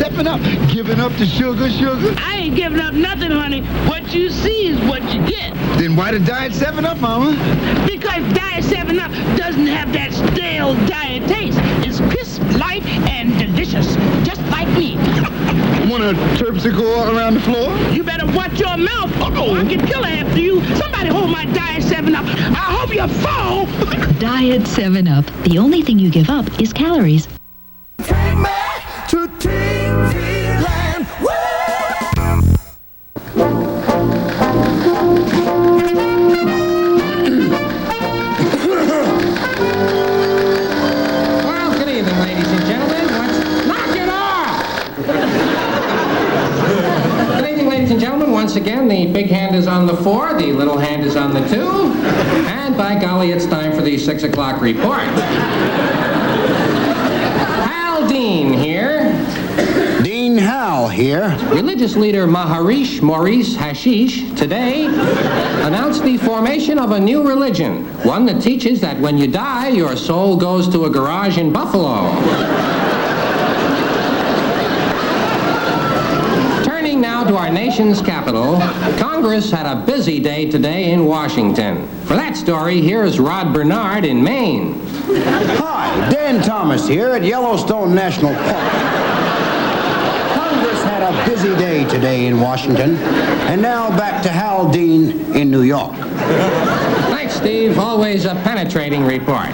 7-Up. Giving up the sugar? I ain't giving up nothing, honey. What you see is what you get. Then why the Diet 7-Up, Mama? Because Diet 7-Up doesn't have that stale diet taste. It's crisp, light, and delicious, just like me. Want a terpsichore all around the floor? You better watch your mouth, or I can kill her after you. Somebody hold my Diet 7-Up. I hope you fall. Diet 7-Up. The only thing you give up is calories. Take me to TV land. Well, good evening, ladies and gentlemen. Knock it off! Good evening, ladies and gentlemen. Once again, the big hand is on the 4, the little hand is on the 2, and by golly, it's time for the 6 o'clock report. Hal Dean here. Dean Hal here. Religious leader Maharishi Maurice Hashish today announced the formation of a new religion, one that teaches that when you die, your soul goes to a garage in Buffalo. Turning now to our nation's capital, Congress had a busy day today in Washington. For that story, here's Rod Bernard in Maine. Hi, Dan Thomas here at Yellowstone National Park. Congress had a busy day today in Washington. And now back to Hal Dean in New York. Thanks, Steve. Always a penetrating report.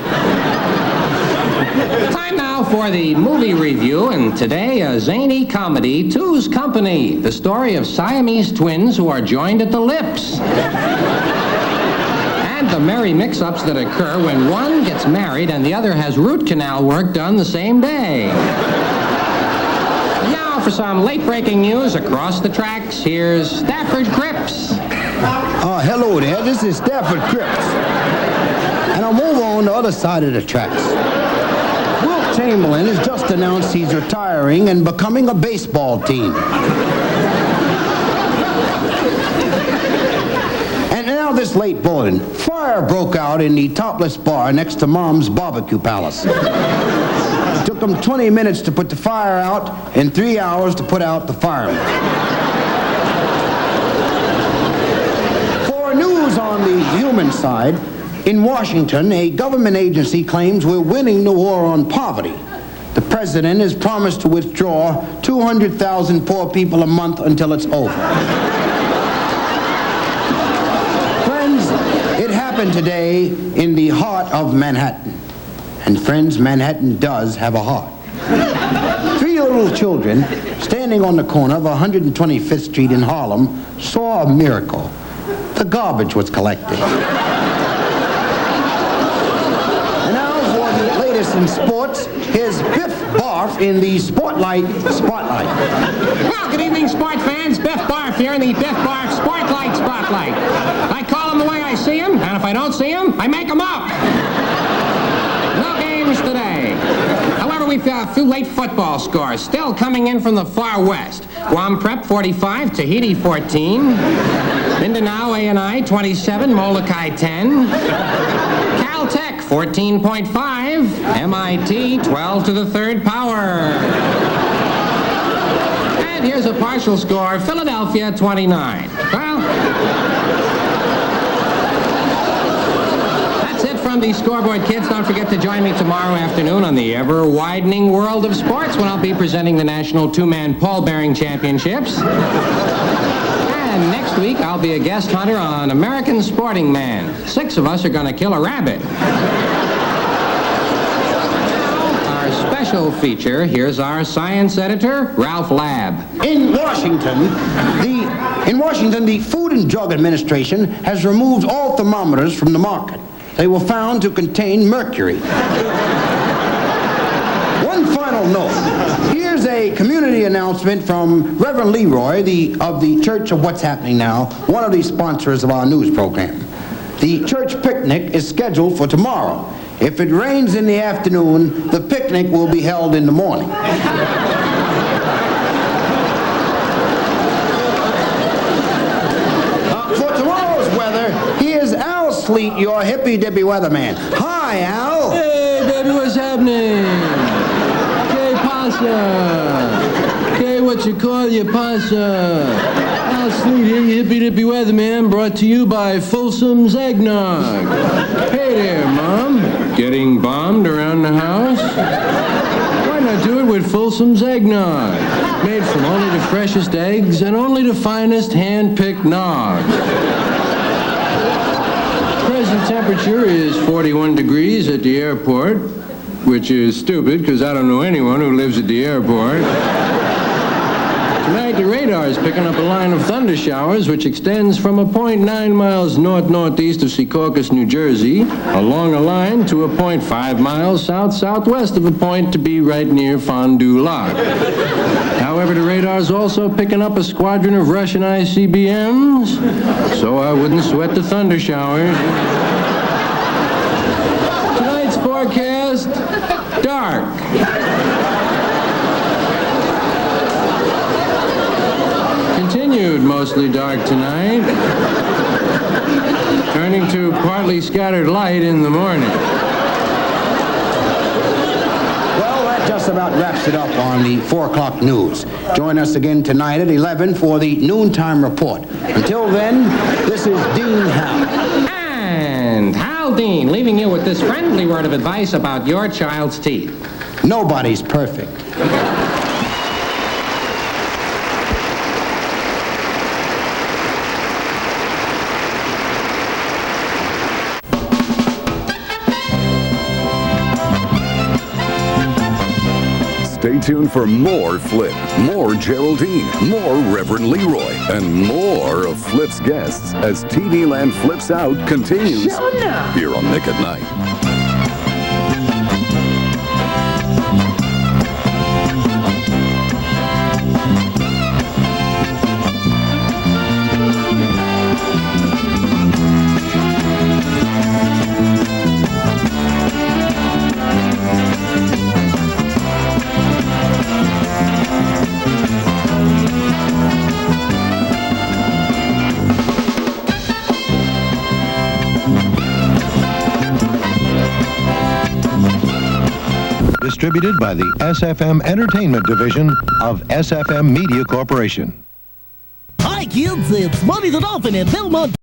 Time now for the movie review, and today a zany comedy, Two's Company, the story of Siamese twins who are joined at the lips. And the merry mix-ups that occur when one gets married and the other has root canal work done the same day. Now for some late-breaking news across the tracks, here's Stafford Cripps. Hello there, this is Stafford Cripps. And I'll move on to the other side of the tracks. Wilt Chamberlain has just announced he's retiring and becoming a baseball team. And now this late bulletin. Fire broke out in the topless bar next to Mom's barbecue palace. It took them 20 minutes to put the fire out and 3 hours to put out the firemen. For news on the human side, in Washington, a government agency claims we're winning the war on poverty. The president has promised to withdraw 200,000 poor people a month until it's over. Friends, it happened today in the heart of Manhattan. And friends, Manhattan does have a heart. 3 little children standing on the corner of 125th Street in Harlem saw a miracle. The garbage was collected. And now for the latest in sports, here's Biff Barf in the Spotlight Spotlight. Well, good evening, sport fans. Biff Barf here in the Biff Barf Spotlight Spotlight. I call him the way I see him, and if I don't see him, I make him up. No games today. However, we've got a few late football scores still coming in from the far west. Guam Prep 45, Tahiti 14. Mindanao A&I 27, Molokai 10. Caltech 14.5. MIT 12 to the third power. And here's a partial score, Philadelphia 29. Well, that's it from the scoreboard, kids. Don't forget to join me tomorrow afternoon on the ever-widening world of sports when I'll be presenting the National Two-Man Pole Bearing Championships. And next week, I'll be a guest hunter on American Sporting Man. 6 of us are going to kill a rabbit. Our special feature, here's our science editor, Ralph Labb. In Washington, the Food and Drug Administration has removed all thermometers from the market. They were found to contain mercury. One final note. Here's a community announcement from Reverend Leroy of the Church of What's Happening Now, one of the sponsors of our news program. The church picnic is scheduled for tomorrow. If it rains in the afternoon, the picnic will be held in the morning. For tomorrow's weather, here's Al Sleet, your hippy-dippy weatherman. Hi, Al. Hey, baby, what's happening? Que pasa? Que what you call your pasa. Al Sleet here, you hippy-dippy weatherman, brought to you by Folsom's Eggnog. Hey there, Mom. Getting bombed around the house? Why not do it with Folsom's Eggnog? Made from only the freshest eggs and only the finest hand-picked nog. Present temperature is 41 degrees at the airport, which is stupid because I don't know anyone who lives at the airport. Tonight, the radar is picking up a line of thunder showers which extends from a point 9 miles north-northeast of Secaucus, New Jersey, along a line to a point 5 miles south-southwest of a point to be right near Fond du Lac. However, the radar is also picking up a squadron of Russian ICBMs, so I wouldn't sweat the thunder showers. Tonight's forecast, dark. Continued mostly dark tonight, turning to partly scattered light in the morning. Well, that just about wraps it up on the 4 o'clock news. Join us again tonight at 11 for the noontime report. Until then, this is Dean Howell. And Hal Dean, leaving you with this friendly word of advice about your child's teeth. Nobody's perfect. Stay tuned for more Flip, more Geraldine, more Reverend Leroy, and more of Flip's guests as TV Land Flips Out continues here on Nick at Night. Distributed by the SFM Entertainment Division of SFM Media Corporation. Hi kids, it's Money the Dolphin at Belmont.